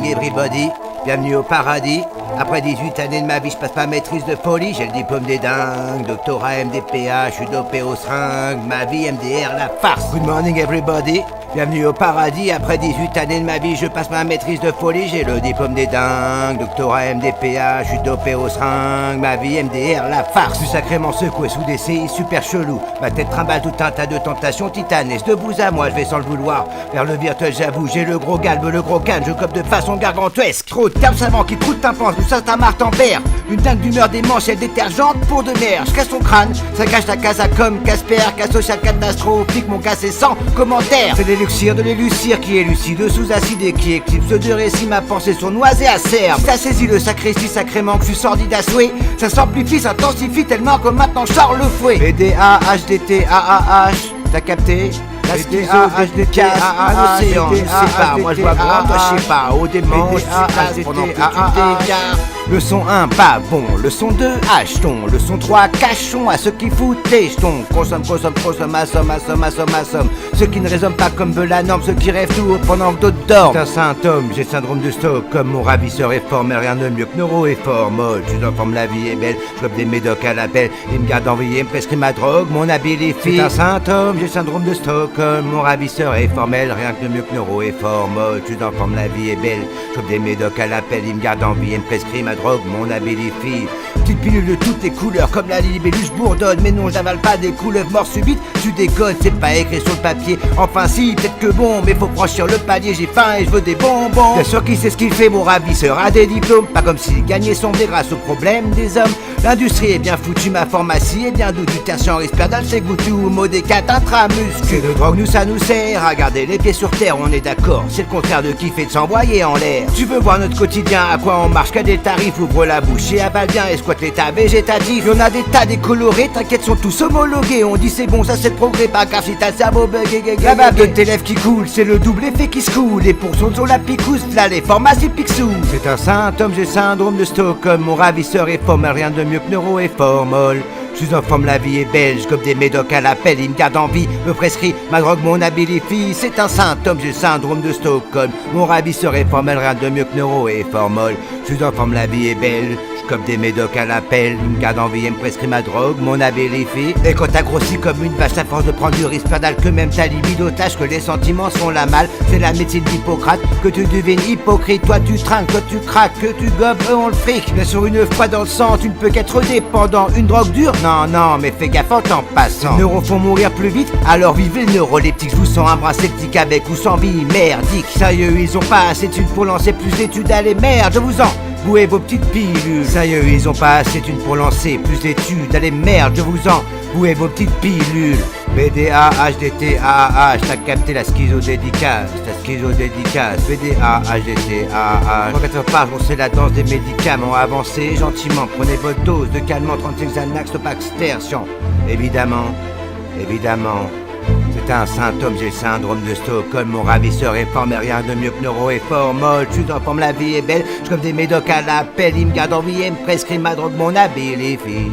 morning everybody, bienvenue au paradis. Après 18 années de ma vie, je passe ma maîtrise de folie. J'ai le diplôme des dingues, doctorat MDPH, je suis dopé au seringue. Ma vie MDR, la farce. Good morning everybody, bienvenue au paradis. Après 18 années de ma vie, je passe ma maîtrise de folie. J'ai le diplôme des dingues, doctorat MDPH, je suis dopé au seringue. Ma vie MDR, la farce. Je suis sacrément secoué sous des CI super chelou. Ma tête trimballe tout un tas de tentations titanesques. De vous à moi, je vais sans le vouloir vers le virtuel, j'avoue. J'ai le gros galbe, le gros canne, je cope de façon gargantuesque. Trop de termes savants qui troutent un pense, ça c'est un Martin-Père. Une dingue d'humeur démence, elle détergente pour de mer. Je casse son crâne, ça cache la casa comme Casper. Cas social catastrophique, mon cas c'est sans commentaire. C'est l'élixir de l'élucire qui est lucide sous acide et qui éclipse de récits. Ma pensée sournoise et acerbe. Si ça saisit le sacristie sacrément que je suis sordide à souhait, ça s'amplifie, s'intensifie tellement que maintenant je sors le fouet. BDA, HDT, AAH, t'as capté? La schizo, HDT, l'océan, je sais pas, moi je vois grand, toi je sais pas, au démon, je suis place pendant que tu t'égares. Le son 1, pas bon, le son 2, achetons, le son 3, cachons à ceux qui foutent les jetons. Consomme, assomme, ceux qui ne raisonnent pas comme veut la norme, ceux qui rêvent tout pendant que d'autres dorment. C'est un symptôme, j'ai le syndrome de Stockholm, mon ravisseur est fort, mais rien de mieux que Neuro est fort, molle, je suis en forme, la vie est belle, je chope des médocs à l'appel, il me garde envoyé, me prescrit ma drogue, mon habile est fit. C'est un symptôme, j'ai le syndrome de Stockholm, mon ravisseur est formel, rien que mieux que Neuro est fort, molle, je suis en forme, la vie est belle, je chope des médocs à l'appel, il me garde en vie et me prescrit ma drogue, mon abilifie. Petite pilule de toutes les couleurs, comme la libellule, je bourdonne, mais non, j'avale pas des couleuvres mort subite, tu déconnes, c'est pas écrit sur le papier. Enfin si, peut-être que bon, mais faut franchir le palier, j'ai faim et je veux des bonbons. Bien sûr qu'il sait ce qu'il fait, mon ravisseur a des diplômes, pas comme s'il gagnait son blé grâce aux problèmes des hommes. L'industrie est bien foutue, ma pharmacie est bien doux, du tertiaire risperdal, c'est goûtu, modécat, intramuscu. De drogue, nous ça nous sert à garder les pieds sur terre, on est d'accord, c'est le contraire de kiffer de s'envoyer en l'air. Tu veux voir notre quotidien, à quoi on marche, qu'à des tarifs, ouvre la bouche et avale bien et squatte l'état végétatif. Y'en a des tas décolorés, t'inquiète, sont tous homologués. On dit c'est bon, ça c'est le progrès, pas grave si t'as le cerveau bug. La bave de tes lèvres qui coule, c'est le double effet qui se coule. Et pour son la picousse, là les pharmacies pixou. C'est un symptôme, j'ai le syndrome de Stockholm. Mon ravisseur est fort, mais rien de mieux que Neuro est fort, molle. Je suis en forme, la vie est belle, je comme des médocs à l'appel, il me garde en vie, me prescrit ma drogue, mon abilifie. C'est un symptôme, j'ai le syndrome de Stockholm. Mon ravisseur est formel, rien de mieux que Neuro est fort, molle. Je suis en forme, la vie est belle, je comme des médocs à l'appel, il me garde en vie et me prescrit ma drogue, mon abilifie. Et quand t'as grossi comme une vache à force de prendre du risperdal, que même ta libido tâche que les sentiments sont la malle. C'est la médecine d'Hippocrate, que tu devines hypocrite. Toi tu trinques, toi tu craques, que tu gobes, eux on le fric. Mais sur une fois dans le sang, tu ne peux qu'être dépendant. Une drogue dure, non, mais fais gaffe en t'en passant. Les neuros font mourir plus vite, alors vivez le neuroleptique. Je vous sens un bras sceptique avec ou sans vie, merdique. Sérieux, ils ont pas assez d'études pour lancer plus d'études, allez merde, je vous en bouez vos petites pilules. Sérieux, ils ont pas assez d'études pour lancer plus d'études, allez merde, je vous en bouez vos petites pilules. BDA, HDT, AAH, t'as capté la schizo-dédicace, BDA, HDT, AAH. 3-4 heures par jour, c'est la danse des médicaments. Avancez gentiment, prenez votre dose de calmant, 35 Xanax, Topaxter, évidemment. C'est un symptôme, j'ai le syndrome de Stockholm. Mon ravisseur est fort, mais rien de mieux que Neuro est fort, molle. Je suis en forme, la vie est belle, je comme des médocs à l'appel, il me garde en vie et me prescrit ma drogue, mon abilifie.